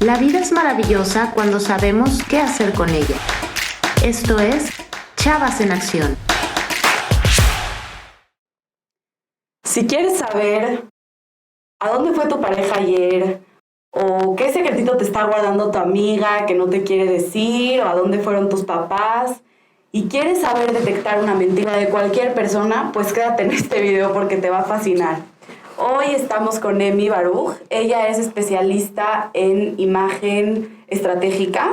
La vida es maravillosa cuando sabemos qué hacer con ella. Esto es Chavas en Acción. Si quieres saber a dónde fue tu pareja ayer, o qué secretito te está guardando tu amiga que no te quiere decir, o a dónde fueron tus papás, y quieres saber detectar una mentira de cualquier persona, pues quédate en este video porque te va a fascinar. Hoy estamos con Emi Baruch. Ella es especialista en imagen estratégica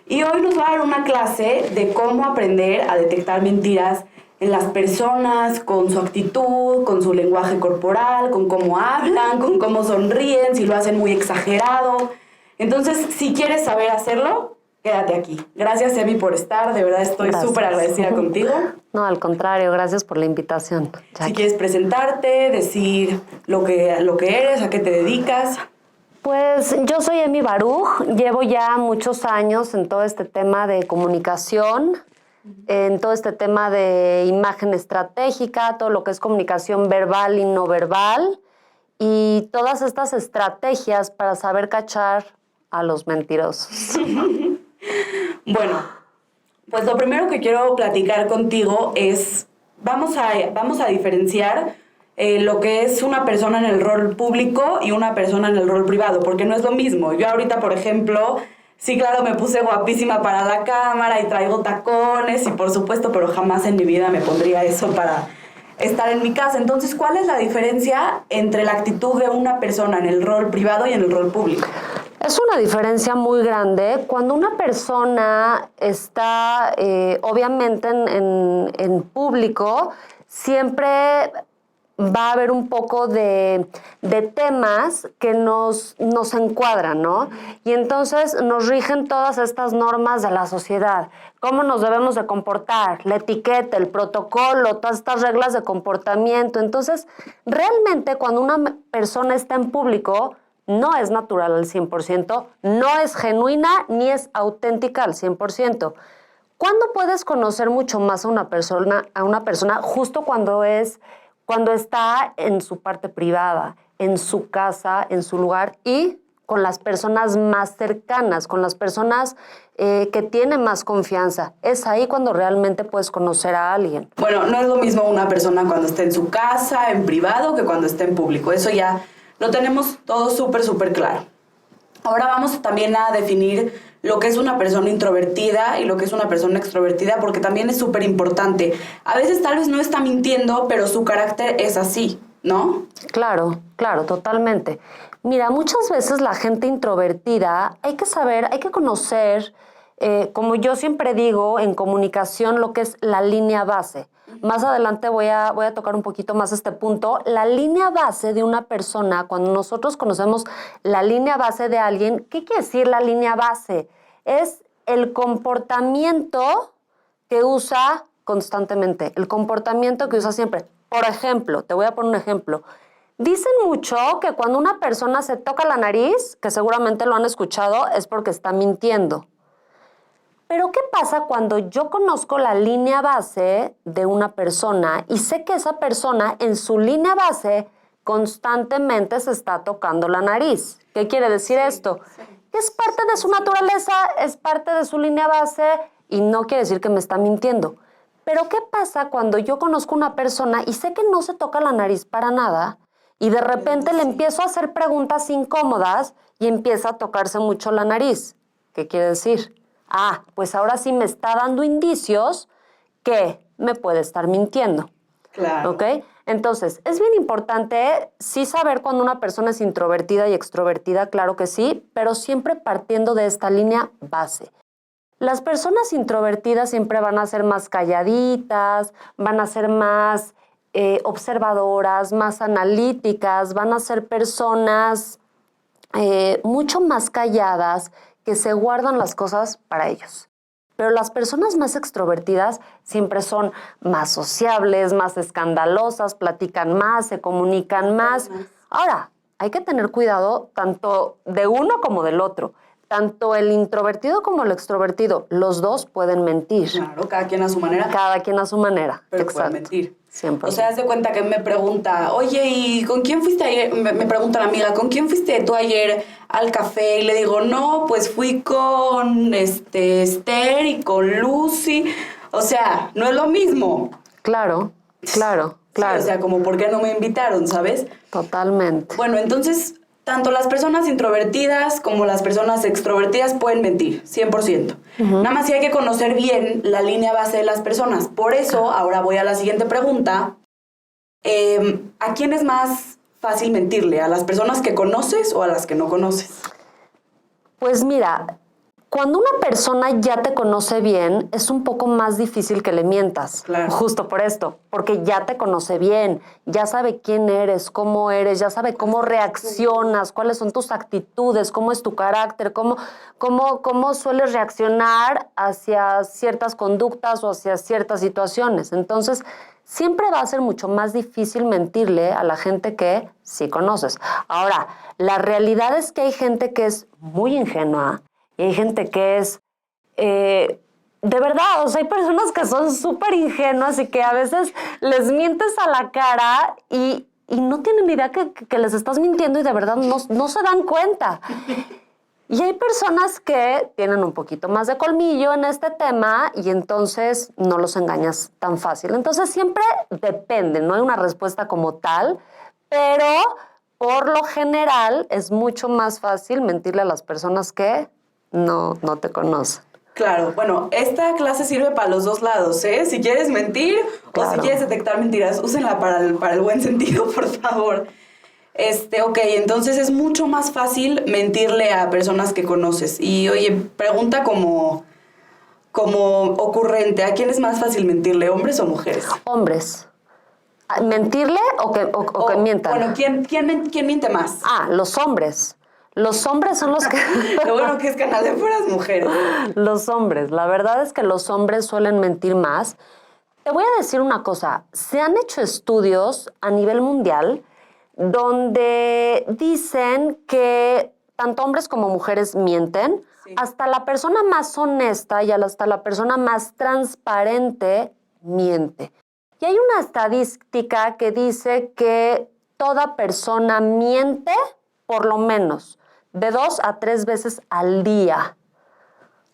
y hoy nos va a dar una clase de cómo aprender a detectar mentiras en las personas, con su actitud, con su lenguaje corporal, con cómo hablan, con cómo sonríen, si lo hacen muy exagerado. Entonces, si quieres saber hacerlo, quédate aquí. Gracias, Emi, por estar. De verdad estoy súper agradecida contigo. No, al contrario, gracias por la invitación, Jackie. Si quieres presentarte, decir lo que eres, a qué te dedicas. Pues yo soy Emi Baruch, llevo ya muchos años en todo este tema de comunicación, en todo este tema de imagen estratégica, todo lo que es comunicación verbal y no verbal, y todas estas estrategias para saber cachar a los mentirosos. Bueno, pues lo primero que quiero platicar contigo es, vamos a diferenciar lo que es una persona en el rol público y una persona en el rol privado, porque no es lo mismo. Yo ahorita, por ejemplo, sí, claro, me puse guapísima para la cámara y traigo tacones y por supuesto, pero jamás en mi vida me pondría eso para estar en mi casa. Entonces, ¿cuál es la diferencia entre la actitud de una persona en el rol privado y en el rol público? Es una diferencia muy grande. Cuando una persona está, obviamente, en público, siempre va a haber un poco de temas que nos encuadran, ¿no? Y entonces nos rigen todas estas normas de la sociedad. Cómo nos debemos de comportar, la etiqueta, el protocolo, todas estas reglas de comportamiento. Entonces, realmente, cuando una persona está en público, no es natural al 100%, no es genuina ni es auténtica al 100%. ¿Cuándo puedes conocer mucho más a una persona? Justo cuando está en su parte privada, en su casa, en su lugar y con las personas más cercanas, con las personas que tienen más confianza. Es ahí cuando realmente puedes conocer a alguien. Bueno, no es lo mismo una persona cuando está en su casa, en privado, que cuando está en público. Eso ya lo tenemos todo súper claro. Ahora vamos también a definir lo que es una persona introvertida y lo que es una persona extrovertida, porque también es súper importante. A veces tal vez no está mintiendo, pero su carácter es así, ¿no? Claro, totalmente. Mira, muchas veces la gente introvertida, hay que saber, hay que conocer, como yo siempre digo en comunicación, lo que es la línea base. Más adelante voy a tocar un poquito más este punto. La línea base de una persona, cuando nosotros conocemos la línea base de alguien, ¿qué quiere decir la línea base? Es el comportamiento que usa constantemente, el comportamiento que usa siempre. Por ejemplo, te voy a poner un ejemplo. Dicen mucho que cuando una persona se toca la nariz, que seguramente lo han escuchado, es porque está mintiendo. Pero ¿qué pasa cuando yo conozco la línea base de una persona y sé que esa persona en su línea base constantemente se está tocando la nariz? ¿Qué quiere decir esto? Que es parte de su naturaleza, es parte de su línea base y no quiere decir que me está mintiendo. Pero ¿qué pasa cuando yo conozco una persona y sé que no se toca la nariz para nada y de repente le empiezo a hacer preguntas incómodas y empieza a tocarse mucho la nariz? ¿Qué quiere decir? Ah, pues ahora sí me está dando indicios que me puede estar mintiendo. Claro. ¿Ok? Entonces, es bien importante sí saber cuando una persona es introvertida y extrovertida, claro que sí, pero siempre partiendo de esta línea base. Las personas introvertidas siempre van a ser más calladitas, van a ser más observadoras, más analíticas, van a ser personas mucho más calladas, que se guardan las cosas para ellos. Pero las personas más extrovertidas siempre son más sociables, más escandalosas, platican más, se comunican más. Ahora, hay que tener cuidado tanto de uno como del otro. tanto el introvertido como el extrovertido, los dos pueden mentir. Claro, cada quien a su manera. Cada quien a su manera. Pero exacto. pueden mentir. 100%. O sea, haz de cuenta que me pregunta, oye, ¿y con quién fuiste ayer? Me pregunta la amiga, ¿con quién fuiste tú ayer al café? Y le digo, no, pues fui con Esther y con Lucy. O sea, no es lo mismo. Claro. Sí, o sea, como, ¿por qué no me invitaron, sabes? Totalmente. Bueno, entonces, tanto las personas introvertidas como las personas extrovertidas pueden mentir, 100%. Nada más sí hay que conocer bien la línea base de las personas. Por eso, ahora voy a la siguiente pregunta. ¿A quién es más fácil mentirle? ¿A las personas que conoces o a las que no conoces? Pues mira, cuando una persona ya te conoce bien, es un poco más difícil que le mientas. Claro. Justo por esto, porque ya te conoce bien, ya sabe quién eres, ya sabe cómo reaccionas, cuáles son tus actitudes, cómo es tu carácter, cómo sueles reaccionar hacia ciertas conductas o hacia ciertas situaciones. Entonces, siempre va a ser mucho más difícil mentirle a la gente que sí conoces. Ahora, la realidad es que hay gente que es muy ingenua, y hay gente que es, de verdad, o sea, hay personas que son súper ingenuas y que a veces les mientes a la cara y no tienen ni idea que les estás mintiendo y de verdad no se dan cuenta. Y hay personas que tienen un poquito más de colmillo en este tema y entonces no los engañas tan fácil. Entonces siempre depende, no hay una respuesta como tal, pero por lo general es mucho más fácil mentirle a las personas que no te conocen. Claro, bueno, esta clase sirve para los dos lados, ¿eh? Si quieres mentir o si quieres detectar mentiras, úsenla para el buen sentido, por favor. Ok, entonces es mucho más fácil mentirle a personas que conoces. Y, oye, pregunta como ocurrente, ¿a quién es más fácil mentirle, hombres o mujeres? Hombres. ¿Mentirle o que mientan? Bueno, ¿quién miente más? Los hombres. Los hombres son los que... Lo bueno que es canal de puras mujeres. Los hombres. La verdad es que los hombres suelen mentir más. Te voy a decir una cosa. Se han hecho estudios a nivel mundial donde dicen que tanto hombres como mujeres mienten. Sí. Hasta la persona más honesta y hasta la persona más transparente miente. Y hay una estadística que dice que toda persona miente por lo menos de 2 a 3 veces al día.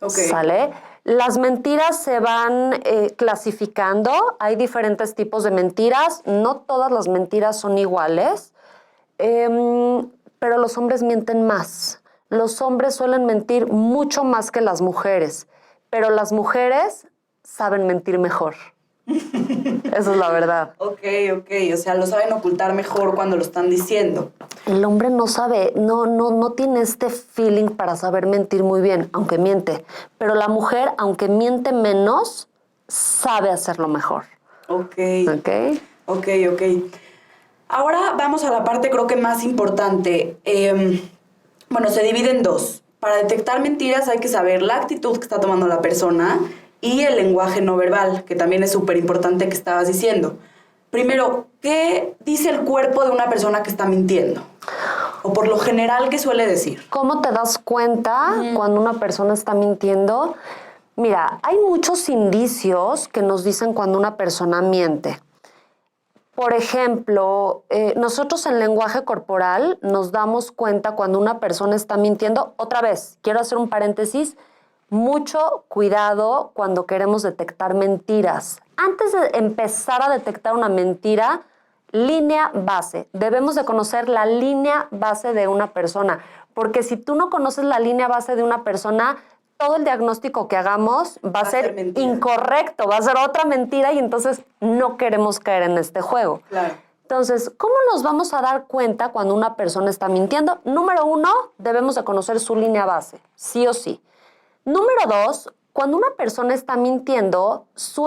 Okay. ¿Sale? Las mentiras se van clasificando. Hay diferentes tipos de mentiras. No todas las mentiras son iguales. Pero los hombres mienten más. Los hombres suelen mentir mucho más que las mujeres. Pero las mujeres saben mentir mejor. Esa es la verdad. Ok. O sea, lo saben ocultar mejor cuando lo están diciendo. El hombre no sabe, no tiene este feeling para saber mentir muy bien, aunque miente. Pero la mujer, aunque miente menos, sabe hacerlo mejor. Ok. Ahora vamos a la parte creo que más importante. Bueno, se divide en dos. Para detectar mentiras hay que saber la actitud que está tomando la persona y el lenguaje no verbal, que también es súper importante que estabas diciendo. Primero, ¿qué dice el cuerpo de una persona que está mintiendo? O por lo general, ¿qué suele decir? ¿Cómo te das cuenta cuando una persona está mintiendo? Mira, hay muchos indicios que nos dicen cuando una persona miente. Por ejemplo, nosotros en lenguaje corporal nos damos cuenta cuando una persona está mintiendo. Otra vez, quiero hacer un paréntesis. Mucho cuidado cuando queremos detectar mentiras. Antes de empezar a detectar una mentira, línea base. Debemos de conocer la línea base de una persona, porque si tú no conoces la línea base de una persona, todo el diagnóstico que hagamos va a ser incorrecto, va a ser otra mentira y entonces no queremos caer en este juego. Claro. Entonces, ¿cómo nos vamos a dar cuenta cuando una persona está mintiendo? Número 1, debemos de conocer su línea base, sí o sí. Número 2, cuando una persona está mintiendo, su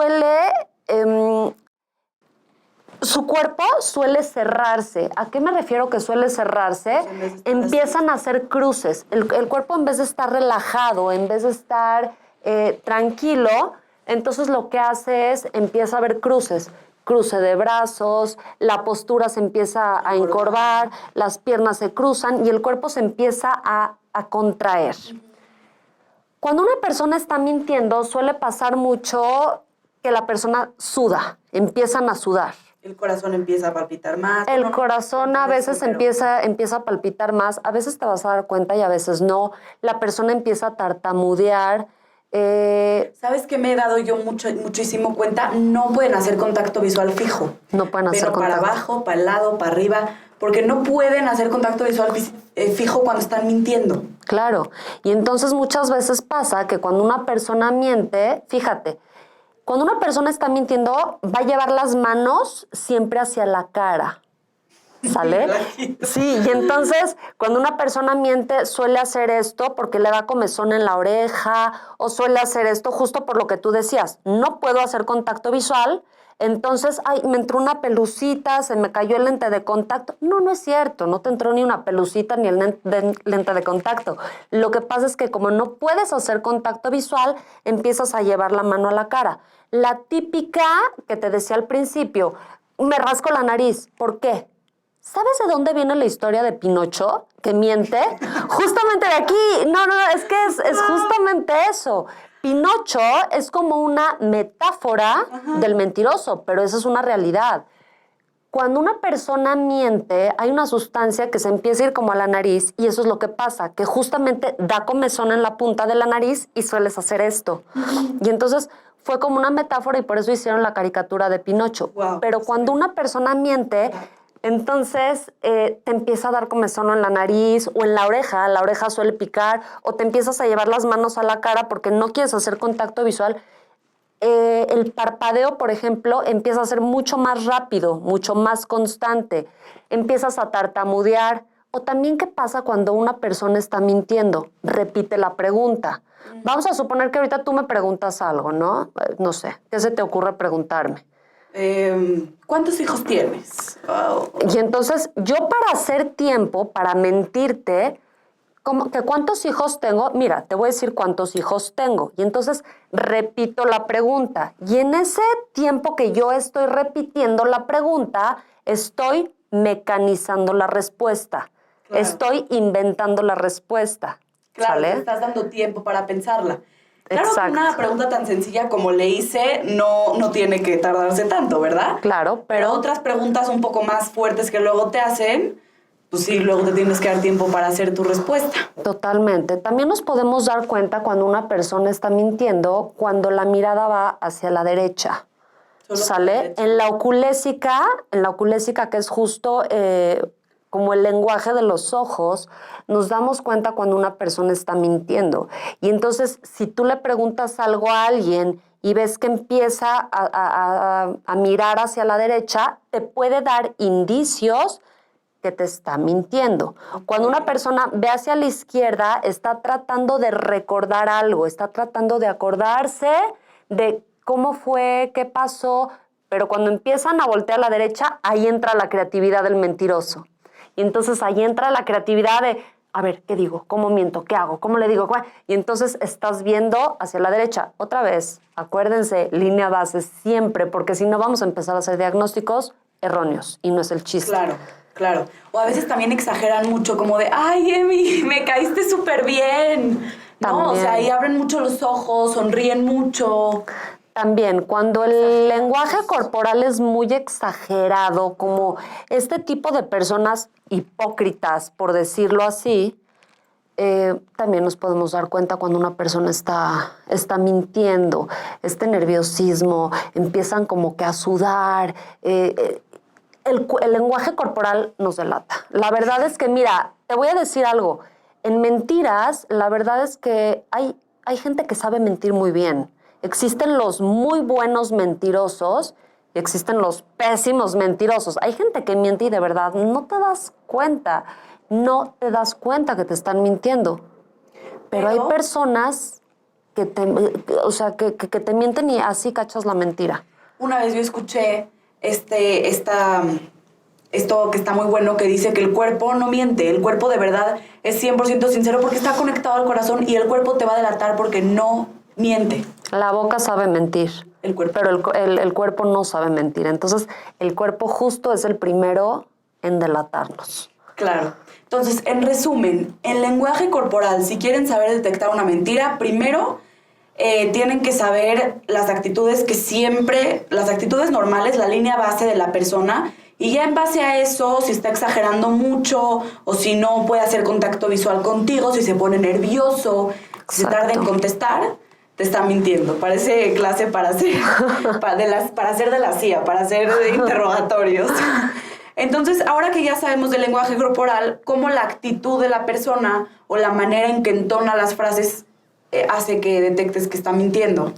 cuerpo suele cerrarse. ¿A qué me refiero que suele cerrarse? Empiezan a hacer cruces. El cuerpo, en vez de estar relajado, en vez de estar tranquilo, entonces lo que hace es, empieza a haber cruces. Cruce de brazos, la postura se empieza a encorvar, las piernas se cruzan y el cuerpo se empieza a contraer. Cuando una persona está mintiendo, suele pasar mucho que la persona suda, empiezan a sudar. El corazón empieza a palpitar más. El corazón a veces empieza a palpitar más, a veces te vas a dar cuenta y a veces no. La persona empieza a tartamudear. ¿Sabes qué me he dado yo muchísimo cuenta? No pueden hacer contacto visual fijo. No pueden hacer contacto. Para abajo, para el lado, para arriba, porque no pueden hacer contacto visual fijo cuando están mintiendo. Claro, y entonces muchas veces pasa que cuando una persona miente, fíjate, cuando una persona está mintiendo, va a llevar las manos siempre hacia la cara, ¿sale? Sí, y entonces cuando una persona miente suele hacer esto porque le da comezón en la oreja o suele hacer esto justo por lo que tú decías, no puedo hacer contacto visual, entonces, ay, me entró una pelucita, se me cayó el lente de contacto. No, no es cierto, no te entró ni una pelucita ni el lente de contacto. Lo que pasa es que como no puedes hacer contacto visual, empiezas a llevar la mano a la cara. La típica que te decía al principio, me rasco la nariz. ¿Por qué? ¿Sabes de dónde viene la historia de Pinocho? Que miente. Justamente de aquí. No, es que es justamente eso. Pinocho es como una metáfora del mentiroso, pero esa es una realidad. Cuando una persona miente, hay una sustancia que se empieza a ir como a la nariz y eso es lo que pasa, que justamente da comezón en la punta de la nariz y sueles hacer esto. Y entonces fue como una metáfora y por eso hicieron la caricatura de Pinocho. Wow. Pero cuando una persona miente, entonces te empieza a dar comezón en la nariz o en la oreja suele picar, o te empiezas a llevar las manos a la cara porque no quieres hacer contacto visual. El parpadeo, por ejemplo, empieza a ser mucho más rápido, mucho más constante. Empiezas a tartamudear. O también, ¿qué pasa cuando una persona está mintiendo? Repite la pregunta. Vamos a suponer que ahorita tú me preguntas algo, ¿no? No sé, ¿qué se te ocurre preguntarme? ¿Cuántos hijos tienes? Wow. Y entonces yo para hacer tiempo, para mentirte, como que ¿cuántos hijos tengo? Mira, te voy a decir cuántos hijos tengo. Y entonces repito la pregunta. Y en ese tiempo que yo estoy repitiendo la pregunta, estoy mecanizando la respuesta. Claro. Estoy inventando la respuesta. Claro, ¿sale? te estás dando tiempo para pensarla. Claro, Exacto. que una pregunta tan sencilla como le hice no tiene que tardarse tanto, ¿verdad? Claro, Pero otras preguntas un poco más fuertes que luego te hacen, pues sí, luego te tienes que dar tiempo para hacer tu respuesta. Totalmente. También nos podemos dar cuenta cuando una persona está mintiendo, cuando la mirada va hacia la derecha. Solo ¿Sale? En la oculésica, que es justo como el lenguaje de los ojos, nos damos cuenta cuando una persona está mintiendo. Y entonces, si tú le preguntas algo a alguien y ves que empieza a mirar hacia la derecha, te puede dar indicios que te está mintiendo. Cuando una persona ve hacia la izquierda, está tratando de recordar algo, está tratando de acordarse de cómo fue, qué pasó, pero cuando empiezan a voltear a la derecha, ahí entra la creatividad del mentiroso. Y entonces ahí entra la creatividad de, a ver, ¿qué digo? ¿Cómo miento? ¿Qué hago? ¿Cómo le digo? Y entonces estás viendo hacia la derecha. Otra vez, acuérdense, línea base siempre, porque si no vamos a empezar a hacer diagnósticos erróneos y no es el chiste. Claro, claro. O a veces también exageran mucho, como de, ay, Emi, me caíste súper bien. No, o sea, ahí abren mucho los ojos, sonríen mucho. También, cuando el lenguaje corporal es muy exagerado, como este tipo de personas hipócritas, por decirlo así, también nos podemos dar cuenta cuando una persona está mintiendo, este nerviosismo, empiezan como que a sudar. El lenguaje corporal nos delata. La verdad es que, mira, te voy a decir algo. En mentiras, la verdad es que hay gente que sabe mentir muy bien. Existen los muy buenos mentirosos y existen los pésimos mentirosos. Hay gente que miente y de verdad no te das cuenta que te están mintiendo. Pero hay personas que te mienten y así cachas la mentira. Una vez yo escuché esto que está muy bueno, que dice que el cuerpo no miente, el cuerpo de verdad es 100% sincero porque está conectado al corazón y el cuerpo te va a delatar porque no miente. La boca sabe mentir, pero el cuerpo no sabe mentir. Entonces, el cuerpo justo es el primero en delatarnos. Claro. Entonces, en resumen, en lenguaje corporal, si quieren saber detectar una mentira, primero tienen que saber las actitudes las actitudes normales, la línea base de la persona, y ya en base a eso, si está exagerando mucho o si no puede hacer contacto visual contigo, si se pone nervioso, si se tarda en contestar, te está mintiendo. Parece clase para hacer de la CIA, para hacer interrogatorios. Entonces, ahora que ya sabemos del lenguaje corporal, cómo la actitud de la persona o la manera en que entona las frases hace que detectes que está mintiendo.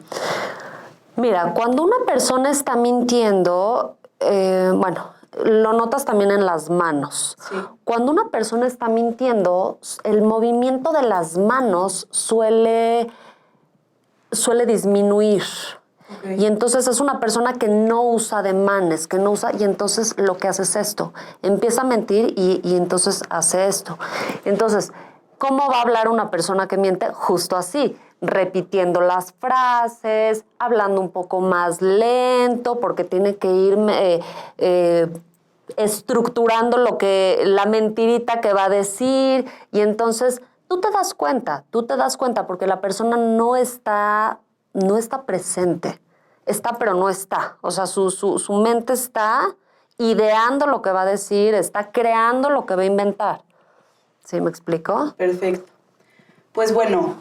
Mira, cuando una persona está mintiendo, lo notas también en las manos. Sí. Cuando una persona está mintiendo, el movimiento de las manos suele disminuir. Okay. Y entonces es una persona que no usa ademanes, y entonces lo que hace es esto. Empieza a mentir y entonces hace esto. Entonces, ¿cómo va a hablar una persona que miente? Justo así, repitiendo las frases, hablando un poco más lento, porque tiene que ir estructurando la mentirita que va a decir, y entonces tú te das cuenta, porque la persona no está presente, está pero no está. O sea, su mente está ideando lo que va a decir, está creando lo que va a inventar. ¿Sí me explico? Perfecto. Pues bueno,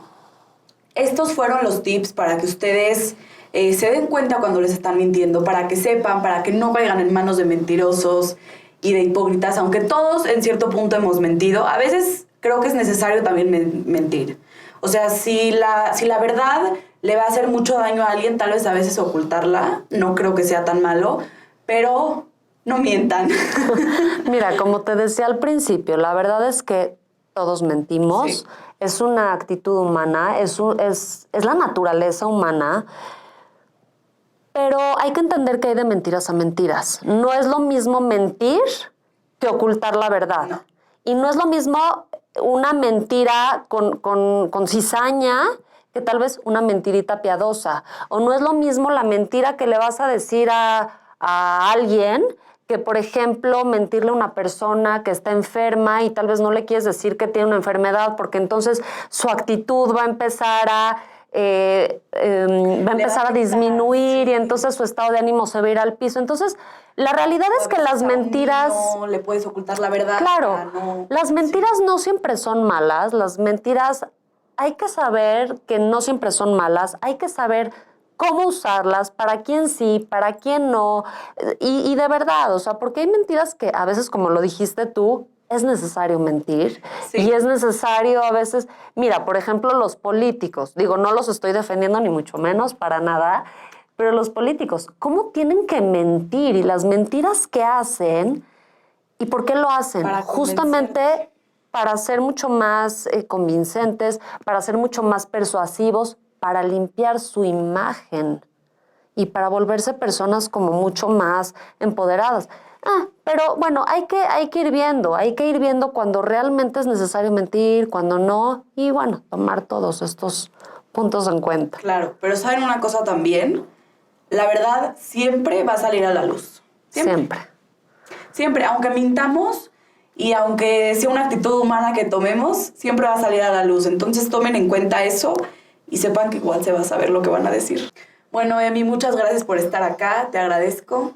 estos fueron los tips para que ustedes se den cuenta cuando les están mintiendo, para que sepan, para que no caigan en manos de mentirosos y de hipócritas, aunque todos en cierto punto hemos mentido. A veces creo que es necesario también mentir. O sea, si la verdad le va a hacer mucho daño a alguien, tal vez a veces ocultarla, no creo que sea tan malo, pero no mientan. Mira, como te decía al principio, la verdad es que todos mentimos, sí. Es una actitud humana, es la naturaleza humana, pero hay que entender que hay de mentiras a mentiras. No es lo mismo mentir que ocultar la verdad. No. Y no es lo mismo una mentira con cizaña que tal vez una mentirita piadosa. O no es lo mismo la mentira que le vas a decir a alguien que, por ejemplo, mentirle a una persona que está enferma y tal vez no le quieres decir que tiene una enfermedad, porque entonces su actitud va a empezar a disminuir, sí. Y entonces su estado de ánimo se va a ir al piso. Entonces, la realidad es que las mentiras... No le puedes ocultar la verdad. Claro, no, las mentiras sí. No siempre son malas. Las mentiras hay que saber que no siempre son malas. Hay que saber cómo usarlas, para quién sí, para quién no. Y de verdad, o sea, porque hay mentiras que a veces, como lo dijiste tú, es necesario mentir. Sí. Y es necesario a veces... Mira, por ejemplo, los políticos. Digo, no los estoy defendiendo ni mucho menos, para nada. Pero los políticos, ¿cómo tienen que mentir? Y las mentiras que hacen, ¿y por qué lo hacen? Justamente para ser mucho más convincentes, para ser mucho más persuasivos, para limpiar su imagen y para volverse personas como mucho más empoderadas. Pero bueno, hay que ir viendo cuando realmente es necesario mentir, cuando no, y bueno, tomar todos estos puntos en cuenta. Claro, pero ¿saben una cosa también? La verdad siempre va a salir a la luz. Siempre, aunque mintamos y aunque sea una actitud humana que tomemos, siempre va a salir a la luz. Entonces tomen en cuenta eso y sepan que igual se va a saber lo que van a decir. Bueno, Emi, muchas gracias por estar acá, te agradezco.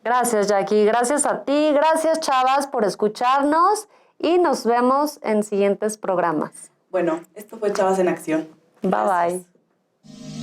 Gracias, Jackie, gracias a ti, gracias, chavas, por escucharnos y nos vemos en siguientes programas. Bueno, esto fue Chavas en Acción. Bye, bye.